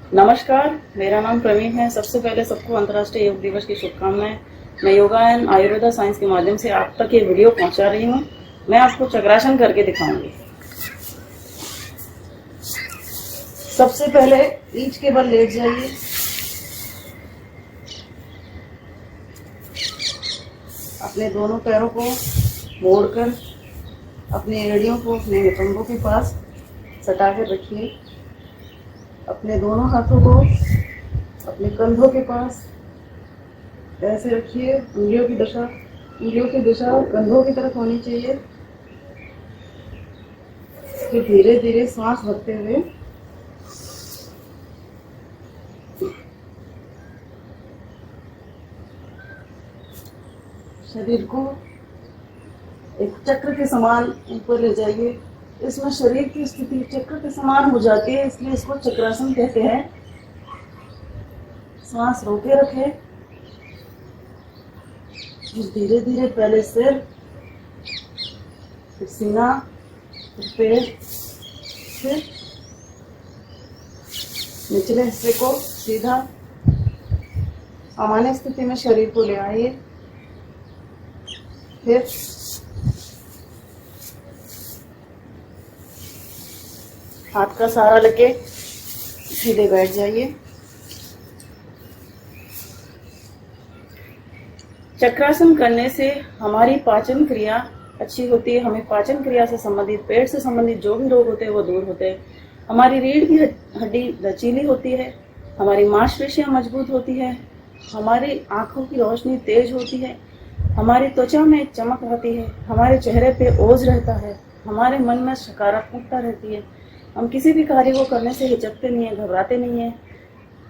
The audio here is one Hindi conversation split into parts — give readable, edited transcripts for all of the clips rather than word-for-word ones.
नमस्कार, मेरा नाम प्रवीण है। सबसे पहले सबको अंतर्राष्ट्रीय योग दिवस की शुभकामनाएं। मैं योगा एंड आयुर्वेदा साइंस के माध्यम से आप तक ये वीडियो पहुंचा रही हूं। मैं आपको चक्रासन करके दिखाऊंगी। सबसे पहले ईंट के बल लेट जाइए। अपने दोनों पैरों को मोड़कर अपनी एड़ियों को अपने नितंबों के पास सटा कर रखिए। अपने दोनों हाथों को अपने कंधों के पास ऐसे रखिए। उंगलियों की दिशा कंधों की तरफ होनी चाहिए। फिर धीरे धीरे सांस भरते हुए शरीर को एक चक्र के समान ऊपर ले जाइए। इसमें शरीर की स्थिति चक्र के समान हो जाती है, इसलिए इसको चक्रासन कहते हैं। सांस रोके रखें। फिर धीरे धीरे पहले सिर, फिर सीना, फिर पेट, फिर निचले हिस्से को सीधा सामान्य स्थिति में शरीर को ले आइए। फिर हाथ का सहारा लेके सीधे बैठ जाइए। चक्रासन करने से हमारी पाचन क्रिया अच्छी होती है। हमें पाचन क्रिया से संबंधित, पेट से संबंधित जो भी रोग होते हैं वो दूर होते हैं। हमारी रीढ़ की हड्डी लचीली होती है, हमारी मांसपेशियां मजबूत होती है, हमारी आंखों की रोशनी तेज होती है, हमारी त्वचा में चमक आती है, हमारे चेहरे पे ओज रहता है, हमारे मन में सकारात्मकता रहती है। हम किसी भी कार्य को करने से हिचकते नहीं है, घबराते नहीं है।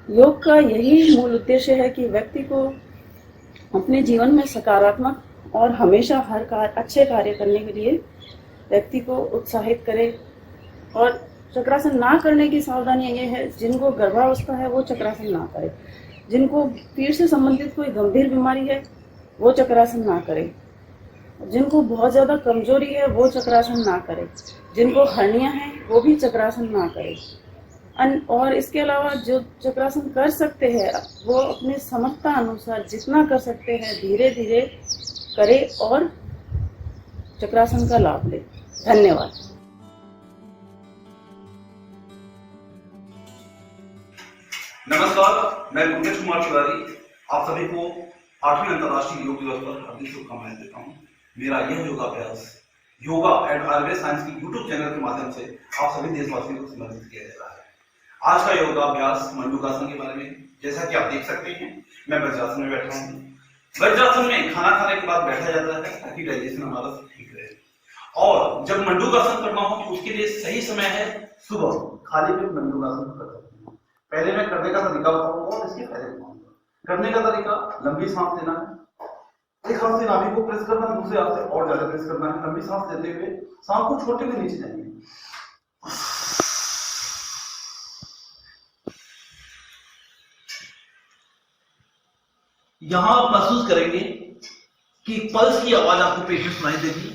योग का यही मूल उद्देश्य है कि व्यक्ति को अपने जीवन में सकारात्मक और हमेशा हर अच्छे कार्य करने के लिए व्यक्ति को उत्साहित करे। और चक्रासन ना करने की सावधानियां ये है, जिनको गर्भावस्था है वो चक्रासन ना करे, जिनको पीठ से संबंधित कोई गंभीर बीमारी है वो चक्रासन ना करे, जिनको बहुत ज्यादा कमजोरी है वो चक्रासन ना करे, जिनको हर्निया है वो भी चक्रासन ना करे। और इसके अलावा जो चक्रासन कर सकते हैं वो अपनी समर्थता अनुसार जितना कर सकते हैं धीरे धीरे करे और चक्रासन का लाभ ले। धन्यवाद। नमस्कार, मैं गुंजेश कुमार तिवारी आप सभी को 8वें अंतर्राष्ट्रीय योग दिवस पर हार्दिक शुभकामनाएं देता हूँ। मेरा यह योगाभ्यास योगा एंड आयुर्वेद साइंस की यूट्यूब चैनल के माध्यम से आप सभी देशवासियों को समर्पित किया जा रहा है। आज का योगाभ्यास मंडूकासन के बारे में। जैसा कि आप देख सकते हैं, मैं वज्रासन में बैठा हूँ। वज्रासन में खाना खाने के बाद बैठा जाता है ताकि डाइजेशन हमारा ठीक रहे। और जब मंडूकासन करना हो तो उसके लिए सही समय है सुबह। खाली पेट मंडूकासन कर सकते हैं। पहले मैं करने का तरीका बताऊंगा और इसके फायदे बताऊंगा। करने का तरीका, लंबी सांस लेना है। एक हाथ से नाभि को प्रेस करना है, दूसरे हाथ से और ज्यादा प्रेस करना है। लंबी सांस लेते हुए सांस को छोड़ते हुए नीचे जाएंगे। यहां आप महसूस करेंगे कि पल्स की आवाज आपको पेट में सुनाई देगी।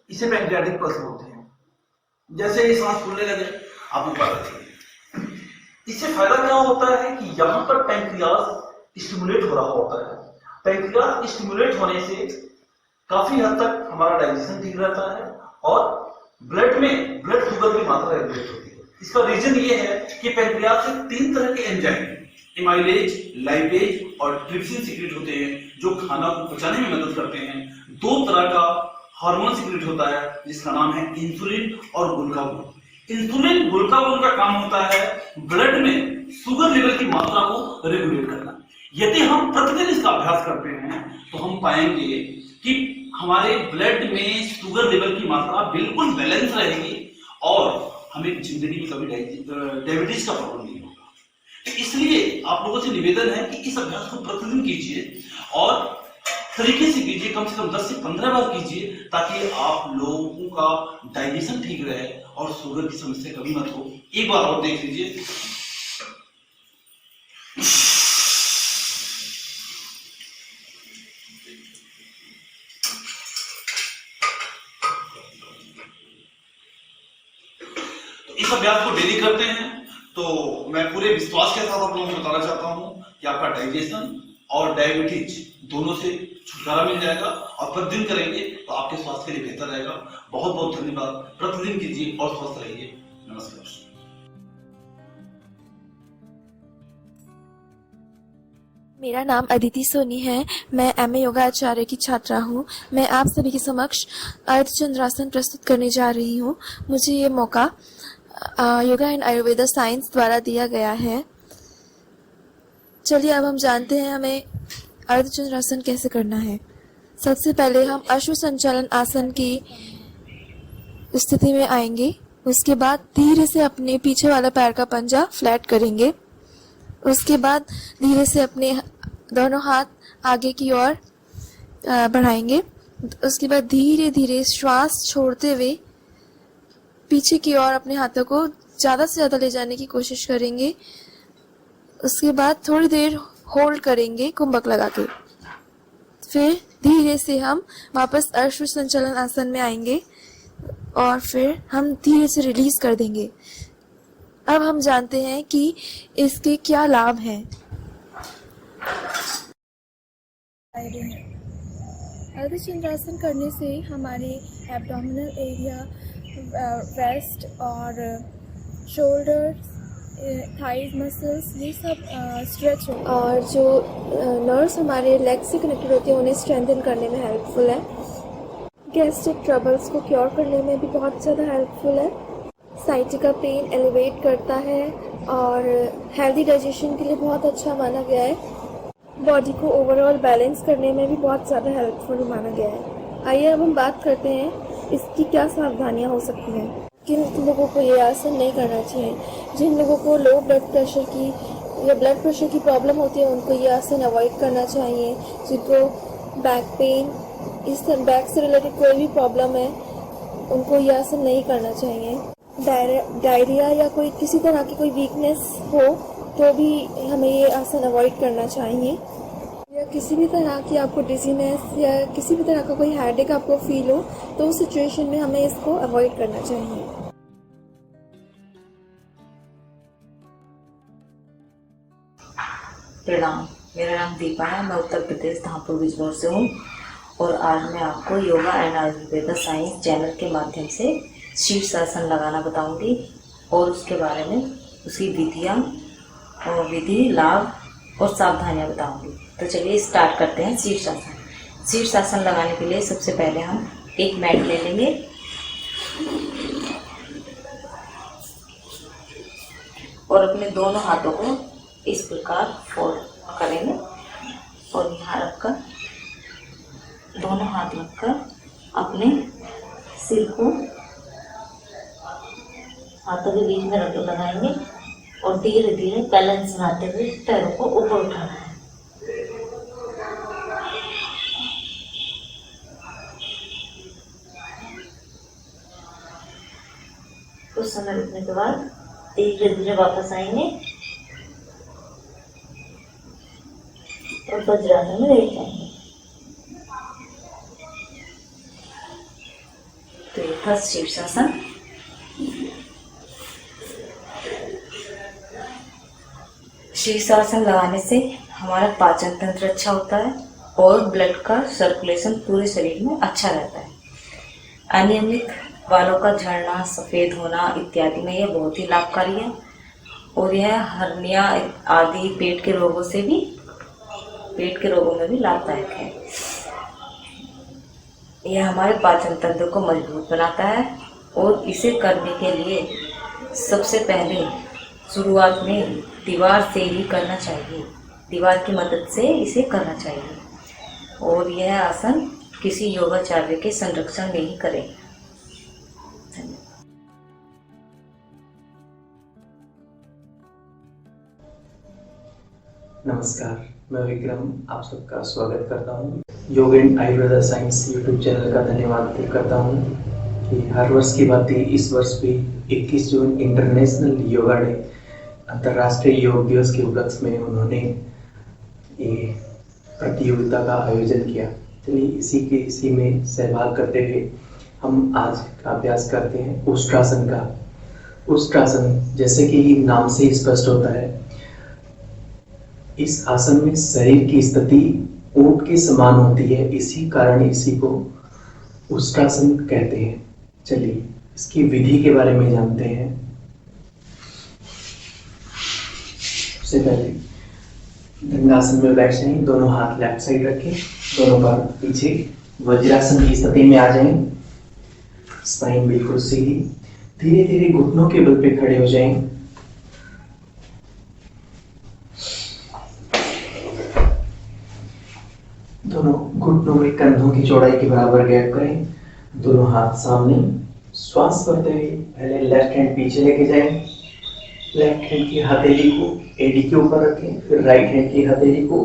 इसे पैंक्रियाटिक पल्स बोलते हैं। जैसे ही सांस खुलने लगे आप ऊपर रखिए। इससे फायदा क्या होता है कि यहां पर पैंक्रियास स्टिमुलेट हो रहा होता है। पैंक्रियास स्टिमुलेट होने से काफी हद तक हमारा डाइजेशन ठीक रहता है और ब्लड में ब्लड शुगर की मात्रा रेगुलेट होती है। इसका रीजन ये है कि पैंक्रियास से 3 तरह के एंजाइम, एमाइलेज, लाइपेज और ट्रिप्सिन सीक्रेट होते हैं जो खाना को पचाने में मदद करते हैं। 2 तरह का हार्मोन सीक्रेट होता है जिसका नाम है इंसुलिन और ग्लूकागोन। इंसुलिन ग्लूकागोन का काम होता है ब्लड में शुगर लेवल की मात्रा को रेगुलेट करना। यदि हम प्रतिदिन इसका अभ्यास करते हैं तो हम पाएंगे कि हमारे ब्लड में शुगर लेवल की मात्रा बिल्कुल बैलेंस रहेगी और हमें जिंदगी में कभी डायबिटीज का प्रॉब्लम नहीं होगा। तो इसलिए आप लोगों से निवेदन है कि इस अभ्यास को प्रतिदिन कीजिए और तरीके से कीजिए। कम से कम 10 से 15 बार कीजिए ताकि आप लोगों का डाइजेशन ठीक रहे और शुगर की समस्या कभी मत हो। एक बार और देख लीजिए। तो इस अभ्यास को डेली करते हैं तो मैं पूरे विश्वास के साथ आप लोगों को बताना चाहता हूँ कि आपका डाइजेशन और डायबिटीज दोनों से छुटकारा मिल जाएगा, और प्रतिदिन करेंगे तो आपके स्वास्थ्य के लिए बेहतर रहेगा। बहुत बहुत धन्यवाद। प्रतिदिन कीजिए और स्वस्थ रहिए। नमस्कार। मेरा नाम अदिति सोनी है। मैं एमए योगा आचार्य की छात्रा हूँ। मैं आप सभी के समक्ष अर्धचंद्रासन प्रस्तुत करने जा रही हूँ। मुझे ये मौका योगा एंड आयुर्वेदा साइंस द्वारा दिया गया है। चलिए अब हम जानते हैं हमें अर्धचंद्रासन कैसे करना है। सबसे पहले हम अश्व संचालन आसन की स्थिति में आएंगे। उसके बाद धीरे से अपने पीछे वाला पैर का पंजा फ्लैट करेंगे। उसके बाद धीरे से अपने दोनों हाथ आगे की ओर बढ़ाएंगे। उसके बाद धीरे धीरे श्वास छोड़ते हुए पीछे की ओर अपने हाथों को ज़्यादा से ज़्यादा ले जाने की कोशिश करेंगे। उसके बाद थोड़ी देर होल्ड करेंगे कुंभक लगा के। फिर धीरे से हम वापस अश्व संचालन आसन में आएंगे और फिर हम धीरे से रिलीज कर देंगे। अब हम जानते हैं कि इसके क्या लाभ हैं। अर्धचंद्रासन करने से हमारे एब्डोमिनल एरिया, वेस्ट और शोल्डर्स, थाइज मसल्स ये सब स्ट्रेच हो, और जो नर्व्स हमारे लेग से कनेक्टेड होते हैं उन्हें स्ट्रेंथन करने में हेल्पफुल है। गैस्ट्रिक ट्रबल्स को क्योर करने में भी बहुत ज़्यादा हेल्पफुल है। साइटिका पेन एलिवेट करता है और हेल्दी डाइजेशन के लिए बहुत अच्छा माना गया है। बॉडी को ओवरऑल बैलेंस करने में भी बहुत ज़्यादा हेल्पफुल माना गया है। आइए अब हम बात करते हैं इसकी क्या सावधानियां हो सकती हैं। किन लोगों को ये आसन नहीं करना चाहिए। जिन लोगों को लो ब्लड प्रेशर की या ब्लड प्रेशर की प्रॉब्लम होती है उनको ये आसन अवॉइड करना चाहिए। जिनको बैक पेन, इस बैक से रिलेटेड कोई भी प्रॉब्लम है उनको ये आसन नहीं करना चाहिए। डायरिया या कोई किसी तरह की कोई वीकनेस हो तो भी हमें ये आसन अवॉइड करना चाहिए। या किसी भी तरह की आपको डिजीनेस या किसी भी तरह का कोई हेडेक आपको फील हो तो उस सिचुएशन में हमें इसको अवॉइड करना चाहिए। प्रणाम, मेरा नाम दीपा है। मैं उत्तर प्रदेश धामपुर बिजनौर से हूँ और आज मैं आपको yoga and Ayurveda science channel के माध्यम से शीर्षासन लगाना बताऊंगी और उसके बारे में उसकी विधियाँ और विधि, लाभ और सावधानियाँ बताऊंगी। तो चलिए स्टार्ट करते हैं शीर्षासन। शीर्षासन लगाने के लिए सबसे पहले हम एक मैट ले लेंगे और अपने दोनों हाथों को इस प्रकार फोल्ड करेंगे और यहाँ रखकर दोनों हाथ रखकर अपने सिर को हाथों के बीच में रख लगाएंगे और धीरे धीरे बैलेंस बनाते हुए पैरों को ऊपर उठाना है। कुछ समय रुकने के बाद धीरे धीरे वापस आएंगे और वज्रासन में लेट जाएंगे। तो ये था शीर्षासन। शीर्षासन लगाने से हमारा पाचन तंत्र अच्छा होता है और ब्लड का सर्कुलेशन पूरे शरीर में अच्छा रहता है। अनियमित बालों का झड़ना, सफ़ेद होना इत्यादि में यह बहुत ही लाभकारी है और यह हर्निया आदि पेट के रोगों में भी लाभदायक है। यह हमारे पाचन तंत्र को मजबूत बनाता है और इसे करने के लिए सबसे पहले शुरुआत में दीवार से ही करना चाहिए। दीवार की मदद से इसे करना चाहिए और यह आसन किसी योगाचार्य के संरक्षण में ही करें। नमस्कार, मैं विक्रम आप सबका स्वागत करता हूँ। योग and Ayurveda science YouTube channel का धन्यवाद करता हूँ कि हर वर्ष की भांति इस वर्ष भी 21 जून इंटरनेशनल योगा डे, अंतर्राष्ट्रीय योग दिवस के उपलक्ष्य में उन्होंने ये प्रतियोगिता का आयोजन किया। चलिए इसी में सहभाग करते हुए हम आज का अभ्यास करते हैं उष्ट्रासन का। उष्ट्रासन, जैसे कि नाम से ही स्पष्ट होता है, इस आसन में शरीर की स्थिति ऊंट के समान होती है, इसी कारण इसी को उष्ट्रासन कहते हैं। चलिए इसकी विधि के बारे में जानते हैं। सबसे पहले दंडासन में बैठ जाएं, दोनों हाथ लेफ्ट साइड रखें, दोनों पैर पीछे वज्रासन की स्थिति में आ जाएं, स्पाइन बिल्कुल सीधी, धीरे धीरे घुटनों के बल पे खड़े हो जाएं। दोनों घुटनों में कंधों की चौड़ाई के बराबर गैप करें, दोनों हाथ सामने, श्वास करते हुए पहले लेफ्ट हैंड पीछे लेके जाएं, लेफ्ट हैंड की हथेली को एडी के ऊपर रखें, फिर राइट हैंड की हथेली को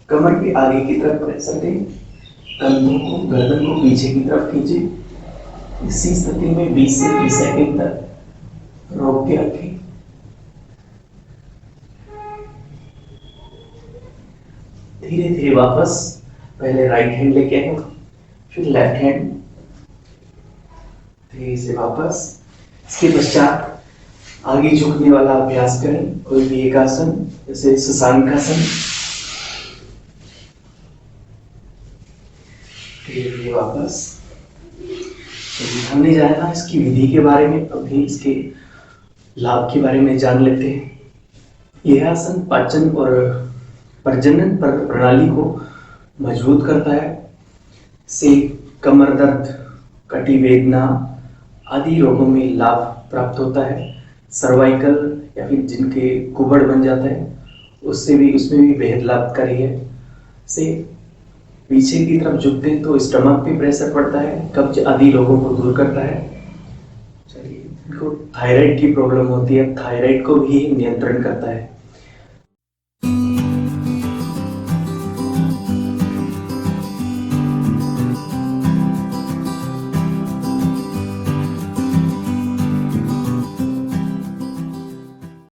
कमर के आगे की तरफ प्रेशर दें, कंधों को गर्दन को पीछे की तरफ खींचे। इसी स्थिति में 20 से 30 सेकंड तक रोक के रखें। धीरे धीरे वापस पहले राइट हैंड लेके आए, फिर लेफ्ट हैंड, धीरे से वापस। इसके पश्चात आगे झुकने वाला अभ्यास करें, कोई भी एक आसन, जैसे शशांकासन। धीरे धीरे वापस। हमने जाना इसकी विधि के बारे में, अभी इसके लाभ के बारे में जान लेते हैं। यह आसन पाचन और प्रजनन प्रणाली को मजबूत करता है, से कमर दर्द, कटी वेदना आदि रोगों में लाभ प्राप्त होता है। सर्वाइकल या फिर जिनके कुबड़ बन जाता है उसमें भी बेहद लाभकारी है। से पीछे की तरफ झुकते हैं तो स्टमक पे प्रेशर पड़ता है, कब्ज आदि रोगों को दूर करता है। चलिए, इनको थायराइड की प्रॉब्लम होती है, थायराइड को भी नियंत्रण करता है।